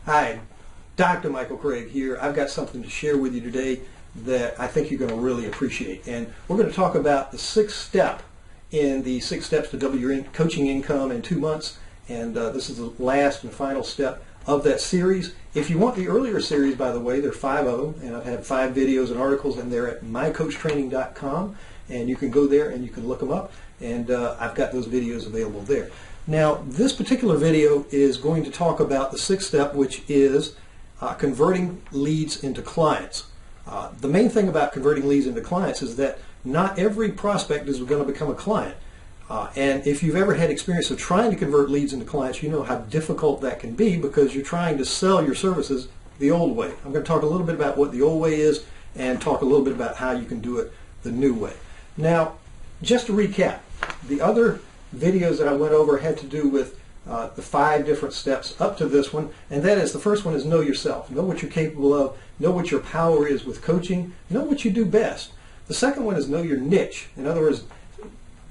Hi, Dr. Michael Craig here. I've got something to share with you today that I think you're going to really appreciate. And we're going to talk about the sixth step in the 6 steps to double your coaching income in 2 months. And this is the last and final step of that series. If you want the earlier series, by the way, there are 5 of them, and I've had 5 videos and articles, and they're at mycoachtraining.com, and you can go there and you can look them up, and I've got those videos available there. Now, this particular video is going to talk about the 6th step, which is converting leads into clients. The main thing about converting leads into clients is that not every prospect is going to become a client. And if you've ever had experience of trying to convert leads into clients, you know how difficult that can be because you're trying to sell your services the old way. I'm going to talk a little bit about what the old way is and talk a little bit about how you can do it the new way. Now, just to recap, the other videos that I went over had to do with the 5 different steps up to this one, and that is, the first one is know yourself. Know what you're capable of, know what your power is with coaching, know what you do best. The second one is know your niche. In other words,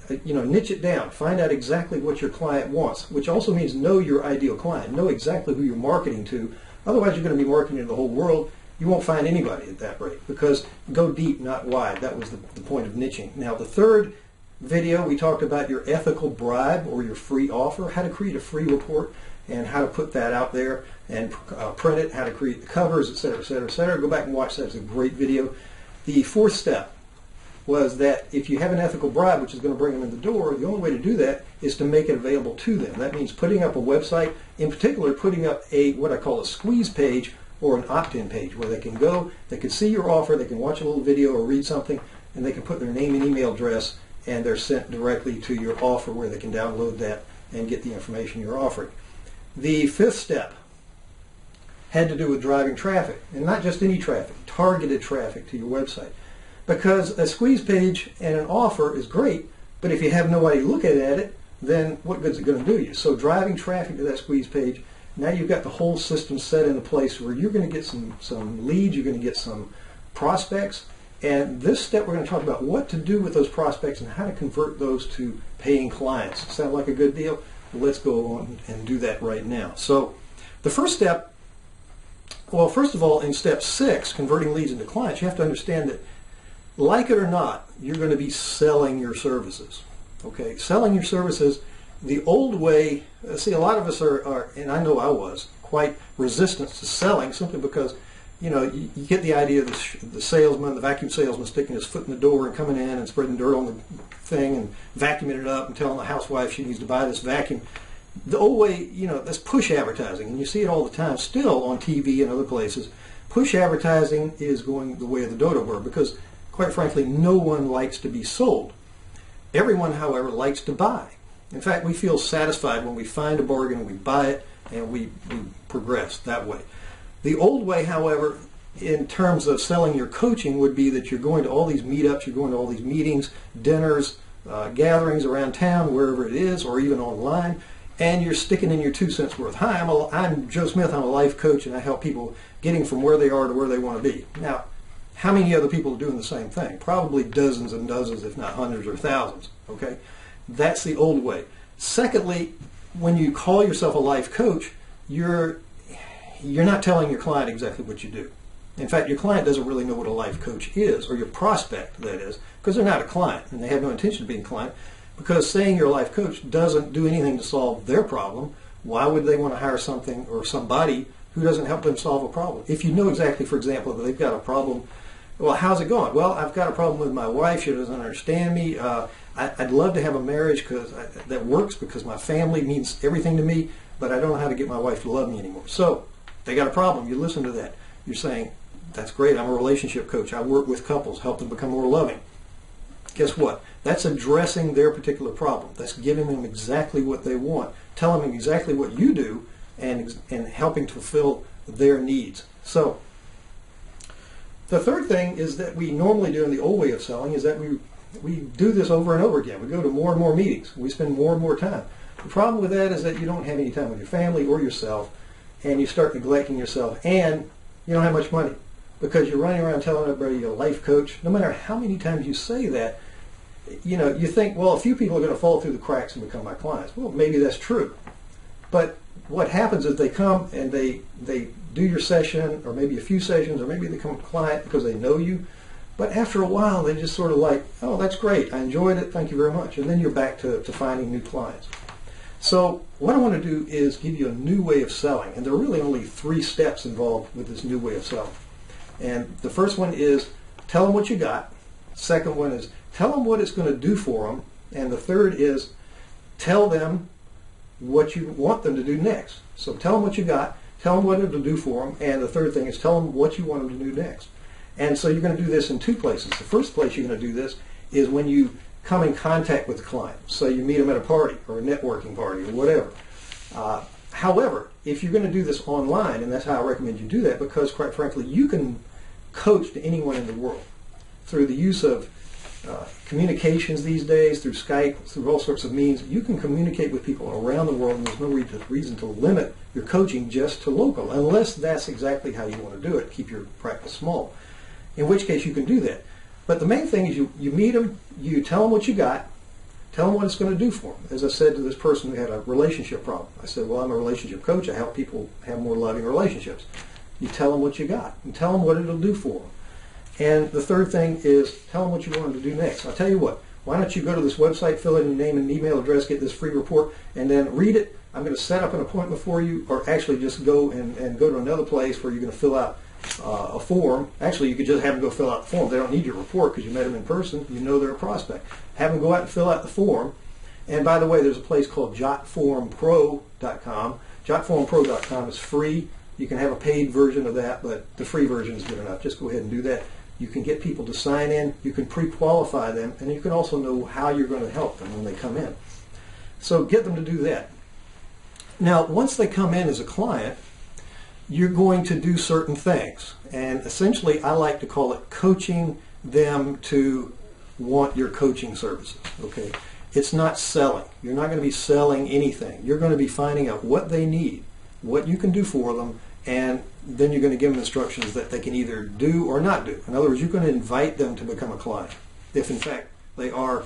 niche it down. Find out exactly what your client wants, which also means know your ideal client. Know exactly who you're marketing to. Otherwise, you're going to be marketing to the whole world. You won't find anybody at that rate, because go deep, not wide. That was the point of niching. Now, the third video, we talked about your ethical bribe or your free offer, how to create a free report and how to put that out there and print it, how to create the covers, etc., etc., etc. Go back and watch that. It's a great video. The 4th step was that if you have an ethical bribe, which is going to bring them in the door, the only way to do that is to make it available to them. That means putting up a website, in particular putting up what I call a squeeze page or an opt-in page, where they can go, they can see your offer, they can watch a little video or read something, and they can put their name and email address, and they're sent directly to your offer where they can download that and get the information you're offering. The 5th step had to do with driving traffic, and not just any traffic, targeted traffic to your website. Because a squeeze page and an offer is great, but if you have nobody looking at it, then what good is it going to do you? So driving traffic to that squeeze page, now you've got the whole system set into place where you're going to get some leads, you're going to get some prospects, and this step we're going to talk about what to do with those prospects and how to convert those to paying clients. Sound like a good deal? Let's go on and do that right now. So the first step, well, first of all, in step 6, converting leads into clients, you have to understand that, like it or not, you're going to be selling your services. Okay, selling your services the old way. See, a lot of us are, and I know I was, quite resistant to selling simply because, you get the idea of the salesman, the vacuum salesman, sticking his foot in the door and coming in and spreading dirt on the thing and vacuuming it up and telling the housewife she needs to buy this vacuum. The old way, that's push advertising, and you see it all the time still on TV and other places. Push advertising is going the way of the dodo bird because, quite frankly, no one likes to be sold. Everyone, however, likes to buy. In fact, we feel satisfied when we find a bargain and we buy it and we progress that way. The old way, however, in terms of selling your coaching would be that you're going to all these meetups, you're going to all these meetings, dinners, gatherings around town, wherever it is, or even online, and you're sticking in your 2 cents worth. Hi, I'm Joe Smith, I'm a life coach, and I help people getting from where they are to where they want to be. Now, how many other people are doing the same thing? Probably dozens and dozens, if not hundreds or thousands. Okay, that's the old way. Secondly, when you call yourself a life coach, you're not telling your client exactly what you do. In fact, your client doesn't really know what a life coach is, or your prospect, that is, because they're not a client and they have no intention of being a client. Because saying you're a life coach doesn't do anything to solve their problem. Why would they want to hire something or somebody who doesn't help them solve a problem? If you know exactly, for example, that they've got a problem, well, how's it going? Well, I've got a problem with my wife. She doesn't understand me. I'd love to have a marriage that works because my family means everything to me, but I don't know how to get my wife to love me anymore. So they got a problem. You listen to that. You're saying, that's great. I'm a relationship coach. I work with couples, help them become more loving. Guess what? That's addressing their particular problem. That's giving them exactly what they want, telling them exactly what you do, and helping to fulfill their needs. So the third thing is that we normally do in the old way of selling is that we do this over and over again. We go to more and more meetings. We spend more and more time. The problem with that is that you don't have any time with your family or yourself, and you start neglecting yourself, and you don't have much money because you're running around telling everybody you're a life coach. No matter how many times you say that, you think, well, a few people are going to fall through the cracks and become my clients. Well, maybe that's true. But what happens is they come and they do your session, or maybe a few sessions, or maybe they become a client because they know you. But after a while, they just sort of like, oh, that's great. I enjoyed it. Thank you very much. And then you're back to finding new clients. So what I want to do is give you a new way of selling. And there are really only 3 steps involved with this new way of selling. And the first one is tell them what you got. Second one is tell them what it's going to do for them. And the third is tell them what you want them to do next. So tell them what you got, tell them what it'll do for them, and the third thing is tell them what you want them to do next. And so you're going to do this in 2 places. The first place you're going to do this is when you come in contact with the client. So you meet them at a party or a networking party or whatever. However, if you're going to do this online, and that's how I recommend you do that, because quite frankly, you can coach to anyone in the world through the use of communications these days, through Skype, through all sorts of means. You can communicate with people around the world, and there's no reason to limit your coaching just to local, unless that's exactly how you want to do it. Keep your practice small, in which case you can do that. But the main thing is you meet them, you tell them what you got, tell them what it's going to do for them. As I said to this person who had a relationship problem, I said, well, I'm a relationship coach. I help people have more loving relationships. You tell them what you got and tell them what it'll do for them. And the third thing is tell them what you want them to do next. I'll tell you what, why don't you go to this website, fill in your name and email address, get this free report, and then read it. I'm going to set up an appointment for you, or actually just go and go to another place where you're going to fill out a form. Actually, you could just have them go fill out the form. They don't need your report because you met them in person. You know they're a prospect. Have them go out and fill out the form. And by the way, there's a place called jotformpro.com. Jotformpro.com is free. You can have a paid version of that, but the free version is good enough. Just go ahead and do that. You can get people to sign in. You can pre-qualify them, and you can also know how you're going to help them when they come in. So get them to do that. Now, once they come in as a client, you're going to do certain things. And essentially, I like to call it coaching them to want your coaching services. Okay? It's not selling. You're not going to be selling anything. You're going to be finding out what they need, what you can do for them, and then you're going to give them instructions that they can either do or not do. In other words, you're going to invite them to become a client, if in fact they are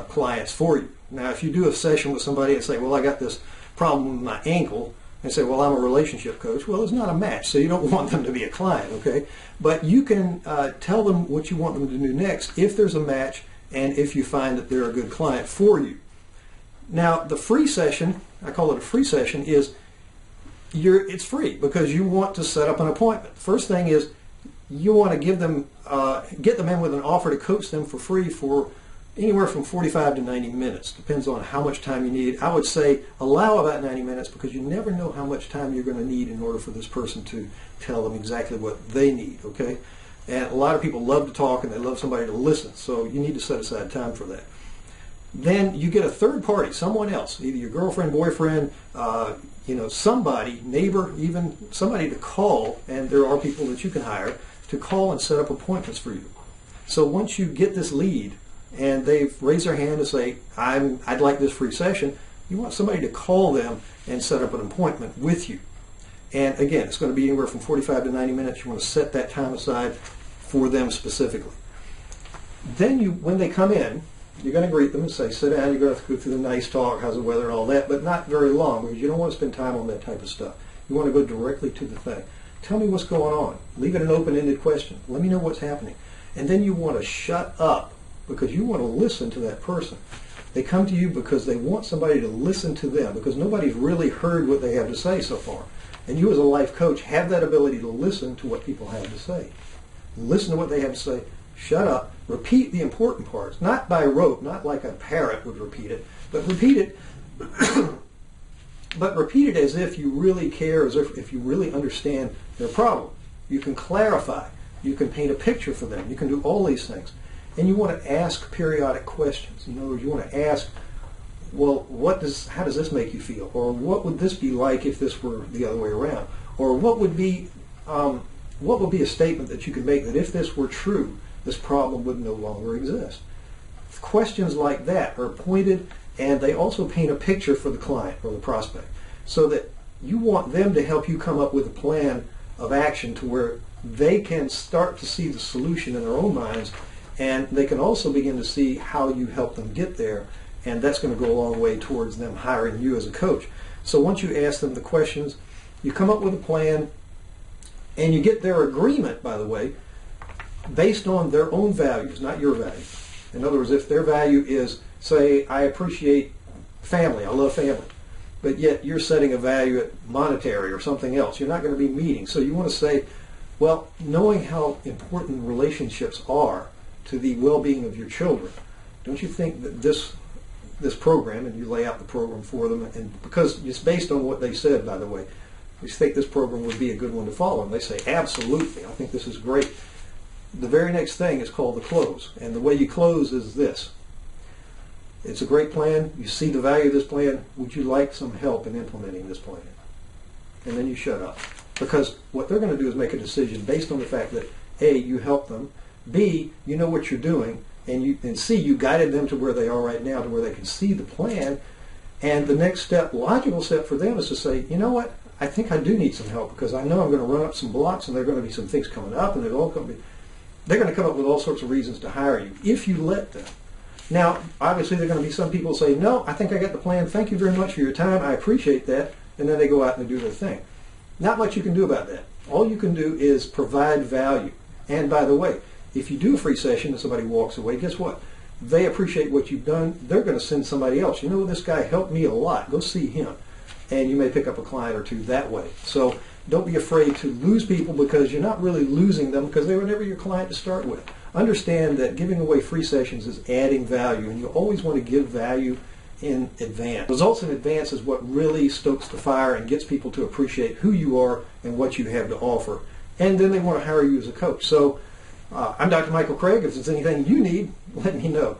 clients for you. Now, if you do a session with somebody and say, well, I got this problem with my ankle, and say, well, I'm a relationship coach, well, it's not a match, so you don't want them to be a client, okay? But you can tell them what you want them to do next if there's a match and if you find that they're a good client for you. Now, the free session, I call it a free session, is it's free because you want to set up an appointment. First thing is you want to get them in with an offer to coach them for free for anywhere from 45 to 90 minutes. Depends on how much time you need. I would say allow about 90 minutes because you never know how much time you're going to need in order for this person to tell them exactly what they need, okay? And a lot of people love to talk and they love somebody to listen, so you need to set aside time for that. Then you get a third party, someone else, either your girlfriend, boyfriend, somebody, neighbor, even somebody to call, and there are people that you can hire to call and set up appointments for you. So once you get this lead and they've raised their hand to say, I'd like this free session, you want somebody to call them and set up an appointment with you. And again, it's going to be anywhere from 45 to 90 minutes. You want to set that time aside for them specifically. Then when they come in, you're going to greet them and say, sit down, you're going to have to go through the nice talk, how's the weather and all that, but not very long because you don't want to spend time on that type of stuff. You want to go directly to the thing. Tell me what's going on. Leave it an open-ended question. Let me know what's happening. And then you want to shut up because you want to listen to that person. They come to you because they want somebody to listen to them because nobody's really heard what they have to say so far. And you as a life coach have that ability to listen to what people have to say. Listen to what they have to say. Shut up. Repeat the important parts. Not by rote, not like a parrot would repeat it, but repeat it but repeat it as if you really care, as if you really understand their problem. You can clarify. You can paint a picture for them. You can do all these things. And you want to ask periodic questions. In other words, you want to ask, well, how does this make you feel? Or what would this be like if this were the other way around? Or what would be a statement that you could make that if this were true, this problem would no longer exist? Questions like that are pointed, and they also paint a picture for the client or the prospect, so that you want them to help you come up with a plan of action to where they can start to see the solution in their own minds, and they can also begin to see how you help them get there, and that's going to go a long way towards them hiring you as a coach. So once you ask them the questions, you come up with a plan, and you get their agreement, by the way, based on their own values, not your values. In other words, if their value is, say, I appreciate family, I love family, but yet you're setting a value at monetary or something else, you're not going to be meeting. So you want to say, well, knowing how important relationships are to the well-being of your children, don't you think that this program, and you lay out the program for them, and because it's based on what they said, by the way, you think this program would be a good one to follow? And they say, absolutely, I think this is great. The very next thing is called the close, and the way you close is this. It's a great plan. You see the value of this plan. Would you like some help in implementing this plan? And then you shut up. Because what they're going to do is make a decision based on the fact that A, you help them, B, you know what you're doing, and C, you guided them to where they are right now, to where they can see the plan. And the next step, logical step for them, is to say, you know what, I think I do need some help, because I know I'm going to run up some blocks, and there are going to be some things coming up, and they're going to come up with all sorts of reasons to hire you if you let them. Now, obviously, there are going to be some people who say, no, I think I got the plan. Thank you very much for your time. I appreciate that. And then they go out and they do their thing. Not much you can do about that. All you can do is provide value. And by the way, if you do a free session and somebody walks away, guess what? They appreciate what you've done. They're going to send somebody else. You know, this guy helped me a lot. Go see him. And you may pick up a client or two that way. So don't be afraid to lose people, because you're not really losing them, because they were never your client to start with. Understand that giving away free sessions is adding value, and you always want to give value in advance. Results in advance is what really stokes the fire and gets people to appreciate who you are and what you have to offer. And then they want to hire you as a coach. So I'm Dr. Michael Craig. If there's anything you need, let me know.